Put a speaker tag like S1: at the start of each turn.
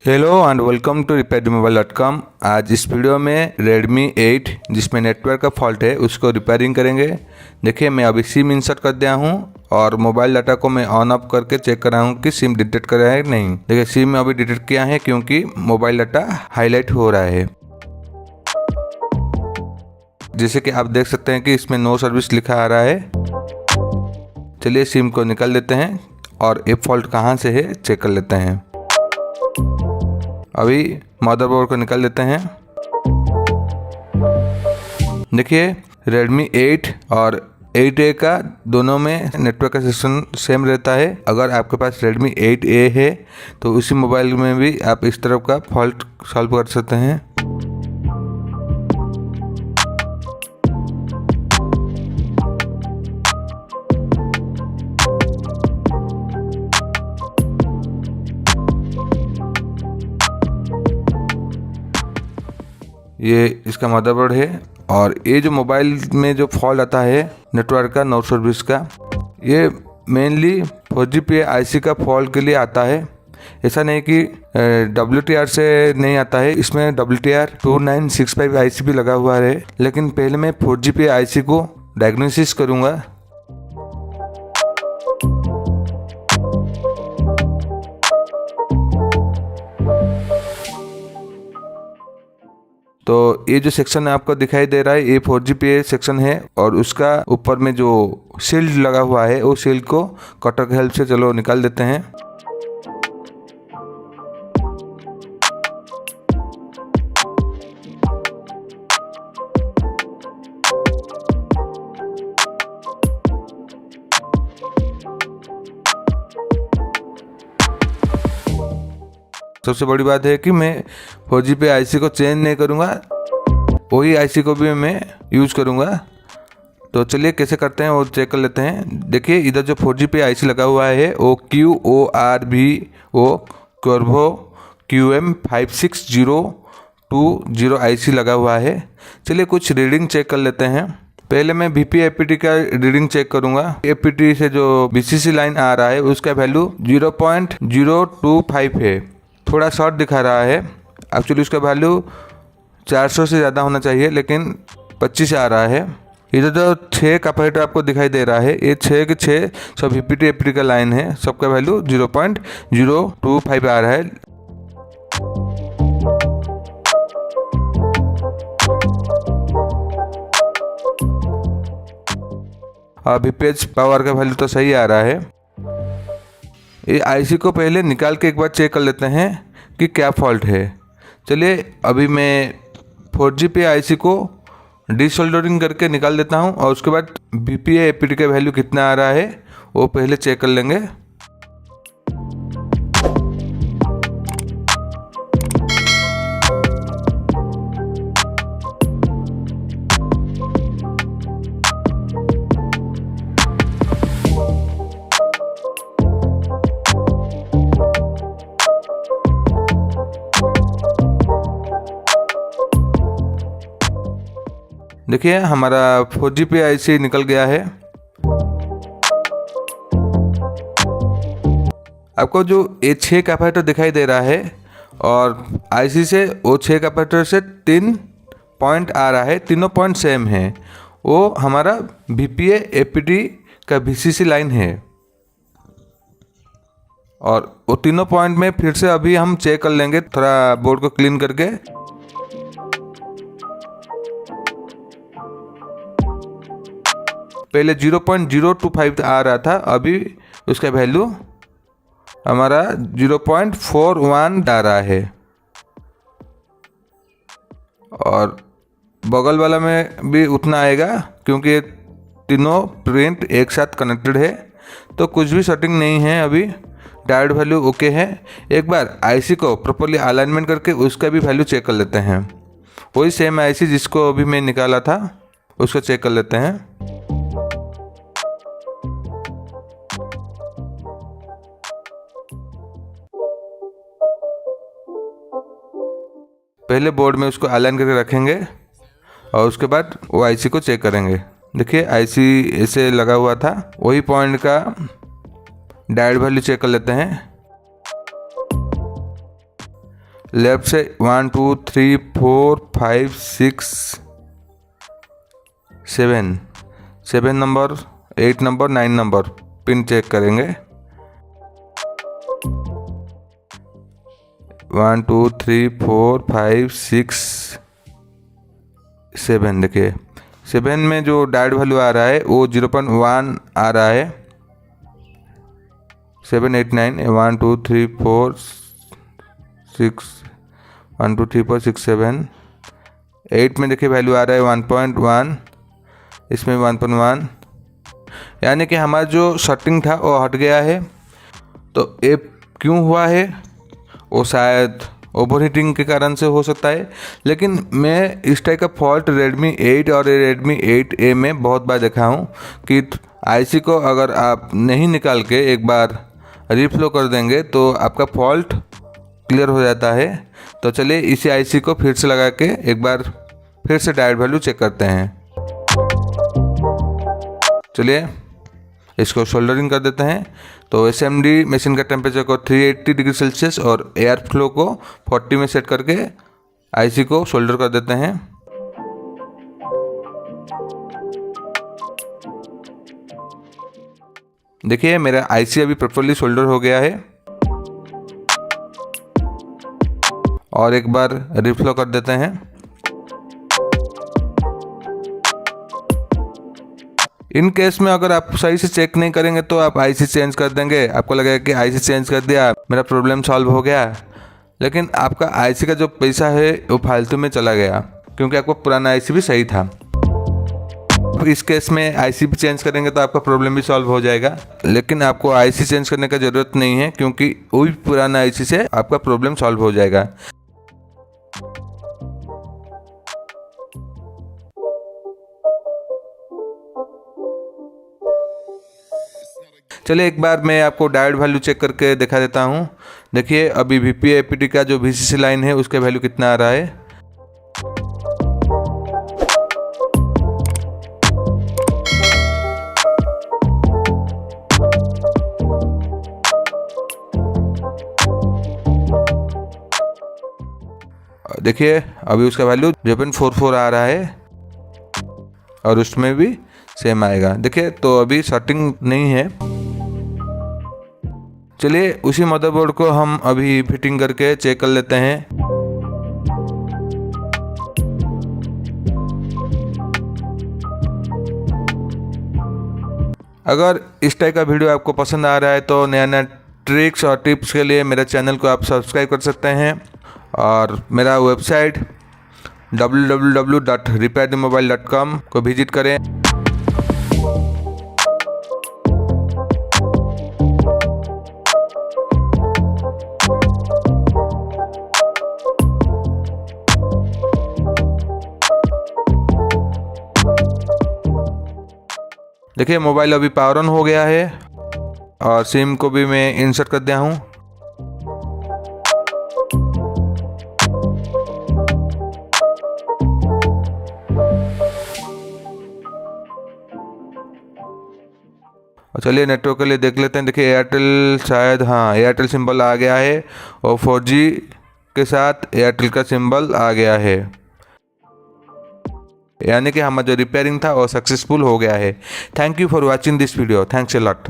S1: Hello and welcome to repairthemobile.com। आज इस video में Redmi 8 जिसमें नेटवर्क का फॉल्ट है उसको रिपेयरिंग करेंगे। देखिए मैं अभी सिम इंसर्ट कर दिया हूँ और मोबाइल डाटा को मैं ऑन ऑफ करके चेक कर रहा हूँ कि सिम डिटेक्ट कर रहा है कि नहीं। देखिए सिम अभी डिटेक्ट किया है क्योंकि मोबाइल डाटा हाईलाइट हो रहा है। जैसे कि आप देख सकते हैं कि इसमें नो सर्विस लिखा आ रहा है। चलिए सिम को निकाल देते हैं और ये फॉल्ट कहाँ से है चेक कर लेते हैं। अभी मदरबोर्ड को निकाल देते हैं। देखिए Redmi 8 और 8A का दोनों में नेटवर्क का सेक्शन सेम रहता है। अगर आपके पास Redmi 8A है तो उसी मोबाइल में भी आप इस तरफ का फॉल्ट सॉल्व कर सकते हैं। ये इसका मदरबोर्ड है और ये जो मोबाइल में जो फॉल्ट आता है नेटवर्क का नो सर्विस का, ये मेनली 4GPA IC का फॉल्ट के लिए आता है। ऐसा नहीं कि WTR से नहीं आता है। इसमें WTR 2965 IC भी लगा हुआ है, लेकिन पहले मैं 4GPA IC को डायग्नोसिस करूँगा। तो ये जो सेक्शन आपको दिखाई दे रहा है ये 4GPA सेक्शन है और उसका ऊपर में जो शील्ड लगा हुआ है वो शील्ड को कटर की हेल्प से चलो निकाल देते हैं। सबसे बड़ी बात है कि मैं 4GPA IC को चेंज नहीं करूँगा, वही IC को भी मैं यूज़ करूँगा। तो चलिए कैसे करते हैं वो चेक कर लेते हैं। देखिए इधर जो 4GPA IC लगा हुआ है वो QORVO Qorvo QM56020 IC लगा हुआ है। चलिए कुछ रीडिंग चेक कर लेते हैं। पहले मैं VP-APT का रीडिंग चेक करूँगा। APT से जो VCC लाइन आ रहा है उसका वैल्यू 0.025 है। थोड़ा शॉर्ट दिखा रहा है। एक्चुअली उसका वैल्यू 400 से ज़्यादा होना चाहिए, लेकिन 25 आ रहा है। इधर जो 6 कैपेसिटर आपको दिखाई दे रहा है ये 6 के 6 सब VP-APT का लाइन है। सबका वैल्यू 0.025 आ रहा है। और VPH पावर का वैल्यू तो सही आ रहा है। ये IC को पहले निकाल के एक बार चेक कर लेते हैं कि क्या फॉल्ट है। चलिए अभी मैं 4GPA IC को डिसोल्डरिंग करके निकाल देता हूं और उसके बाद VP-APT का वैल्यू कितना आ रहा है वो पहले चेक कर लेंगे। देखिए हमारा 4GPA IC निकल गया है। आपको जो ये 6 कैपेसिटर दिखाई दे रहा है और IC से वो 6 कैपेसिटर से 3 पॉइंट आ रहा है, तीनों पॉइंट सेम है। वो हमारा VP-APT का VCC लाइन है और वो तीनों पॉइंट में फिर से अभी हम चेक कर लेंगे, थोड़ा बोर्ड को क्लीन करके। पहले 0.025 आ रहा था, अभी उसका वैल्यू हमारा 0.41 आ रहा है और बगल वाला में भी उतना आएगा क्योंकि तीनों प्रिंट एक साथ कनेक्टेड है। तो कुछ भी सेटिंग नहीं है, अभी डायोड वैल्यू ओके है। एक बार IC को प्रॉपर्ली अलाइनमेंट करके उसका भी वैल्यू चेक कर लेते हैं। वही सेम IC जिसको अभी मैं निकाला था उसको चेक कर लेते हैं। पहले बोर्ड में उसको अलाइन करके रखेंगे और उसके बाद वो IC को चेक करेंगे। देखिए IC ऐसे लगा हुआ था, वही पॉइंट का डायोड वैल्यू चेक कर लेते हैं। लेफ्ट से 1 2 3 4 5 6 7 number, 8 number, 9 number pin check करेंगे। 1 2 3 4 5 6 7। देखिए 7 में जो डायोड वैल्यू आ रहा है वो 0.1 आ रहा है। 7 8 9 1 2 3 4 6 1 2 3 4 6 7। 8 में देखिए वैल्यू आ रहा है 1.1, इसमें 1.1, यानी कि हमारा जो सेटिंग था वो हट गया है। तो ये क्यों हुआ है, वो शायद ओवर हीटिंग के कारण से हो सकता है, लेकिन मैं इस टाइप का फॉल्ट Redmi 8 और Redmi 8A में बहुत बार देखा हूँ कि आईसी को अगर आप नहीं निकाल के एक बार रीफ्लो कर देंगे तो आपका फॉल्ट क्लियर हो जाता है। तो चलिए इसी आईसी को फिर से लगा के एक बार फिर से डायोड वैल्यू चेक करते हैं। चलिए इसको सोल्डरिंग कर देते हैं। तो SMD मशीन का टेम्परेचर को 380 डिग्री सेल्सियस और एयर फ्लो को 40 में सेट करके आईसी को सोल्डर कर देते हैं। देखिए मेरा आईसी अभी प्रॉपर्ली सोल्डर हो गया है। और एक बार रिफ्लो कर देते हैं। इन केस में अगर आप सही से चेक नहीं करेंगे तो आप आईसी चेंज कर देंगे, आपको लगेगा कि आईसी चेंज कर दिया मेरा प्रॉब्लम सॉल्व हो गया, लेकिन आपका आईसी का जो पैसा है वो फालतू में चला गया, क्योंकि आपका पुराना आईसी भी सही था। इस केस में आईसी भी चेंज करेंगे तो आपका प्रॉब्लम भी सॉल्व हो जाएगा, लेकिन आपको आईसी चेंज करने का ज़रूरत नहीं है, क्योंकि वही पुराना आईसी से आपका प्रॉब्लम सॉल्व हो जाएगा। चलिए एक बार मैं आपको डायोड वैल्यू चेक करके दिखा देता हूँ। देखिए अभी VP APT का जो VCC लाइन है उसका वैल्यू कितना आ रहा है। देखिए अभी उसका वैल्यू 0.44 आ रहा है और उसमें भी सेम आएगा। देखिए तो अभी सेटिंग नहीं है। चलिए उसी मदरबोर्ड को हम अभी फिटिंग करके चेक कर लेते हैं। अगर इस टाइप का वीडियो आपको पसंद आ रहा है तो नया नया ट्रिक्स और टिप्स के लिए मेरे चैनल को आप सब्सक्राइब कर सकते हैं और मेरा वेबसाइट www.repairthemobile.com को विजिट करें। देखिए मोबाइल अभी पावर ऑन हो गया है और सिम को भी मैं इंसर्ट कर दिया हूँ। और चलिए नेटवर्क के लिए देख लेते हैं। देखिए एयरटेल, शायद हाँ एयरटेल सिंबल आ गया है और 4G के साथ एयरटेल का सिंबल आ गया है, यानी कि हमारा जो रिपेयरिंग था वो सक्सेसफुल हो गया है। Thank you for watching this video. Thanks a lot.